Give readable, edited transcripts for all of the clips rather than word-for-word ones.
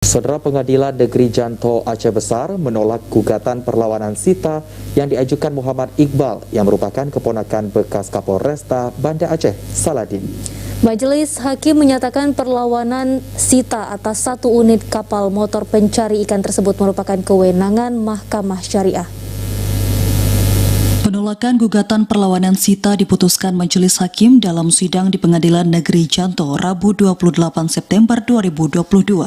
Saudara Pengadilan Negeri Janto Aceh Besar menolak gugatan perlawanan Sita yang diajukan Muhammad Iqbal yang merupakan keponakan bekas Kapolresta Banda Aceh, Saladin. Majelis Hakim menyatakan perlawanan Sita atas satu unit kapal motor pencari ikan tersebut merupakan kewenangan Mahkamah Syariah. Penolakan gugatan perlawanan Sita diputuskan Majelis Hakim dalam sidang di Pengadilan Negeri Janto Rabu 28 September 2022.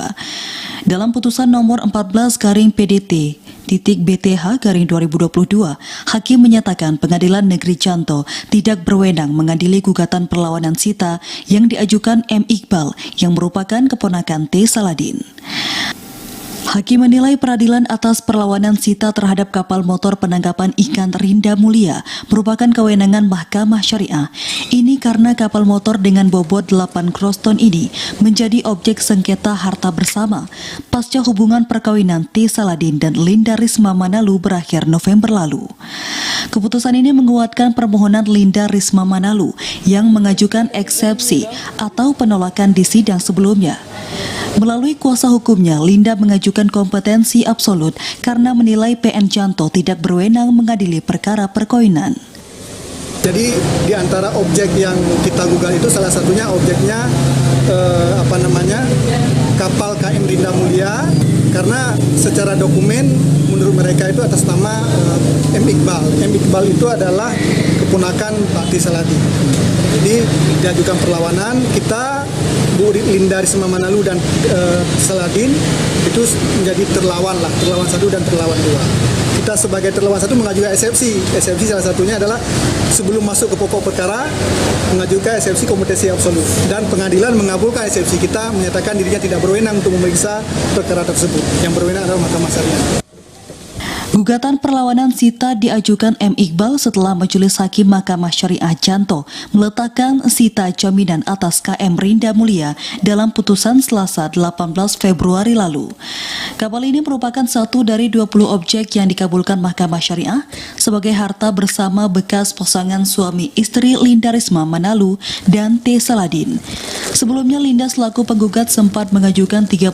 Dalam putusan nomor 14/PDT/BTH/2022, Hakim menyatakan Pengadilan Negeri Janto tidak berwenang mengadili gugatan perlawanan Sita yang diajukan M. Iqbal yang merupakan keponakan T. Saladin. Hakim menilai peradilan atas perlawanan Sita terhadap kapal motor penangkapan ikan Rinda Mulia merupakan kewenangan Mahkamah Syariah. Ini karena kapal motor dengan bobot 8 kroston ini menjadi objek sengketa harta bersama pasca hubungan perkawinan T. Saladin dan Linda Risma Manalu berakhir November lalu. Keputusan ini menguatkan permohonan Linda Risma Manalu yang mengajukan eksepsi atau penolakan di sidang sebelumnya. Melalui kuasa hukumnya, Linda mengajukan kompetensi absolut karena menilai PN Janto tidak berwenang mengadili perkara perkawinan. Jadi di antara objek yang kita gugat itu salah satunya objeknya kapal KM Rinda Mulia, karena secara dokumen menurut mereka itu atas nama M. Iqbal. M. Iqbal itu adalah keponakan Pak T. Saladin. Jadi diajukan perlawanan, kita Bu Linda Risma Manalu dan Saladin itu menjadi terlawan 1 dan terlawan 2. Kita sebagai terlawan 1 mengajukan eksepsi. Eksepsi salah satunya adalah sebelum masuk ke pokok perkara mengajukan eksepsi kompetensi absolut, dan pengadilan mengabulkan eksepsi kita, menyatakan dirinya tidak berwenang untuk memeriksa perkara tersebut. Yang berwenang adalah Mahkamah Syariah. Gugatan perlawanan Sita diajukan M. Iqbal setelah Majelis Hakim Mahkamah Syariah Janto meletakkan Sita jaminan atas KM Rinda Mulia dalam putusan Selasa 18 Februari lalu. Kapal ini merupakan satu dari 20 objek yang dikabulkan Mahkamah Syariah sebagai harta bersama bekas pasangan suami istri Linda Risma Manalu dan T. Saladin. Sebelumnya Linda selaku penggugat sempat mengajukan 31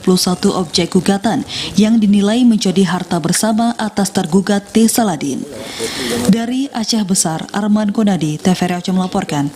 objek gugatan yang dinilai menjadi harta bersama atas tergugat T. Saladin. Dari Aceh Besar, Arman Konadi, TVRI Aceh melaporkan.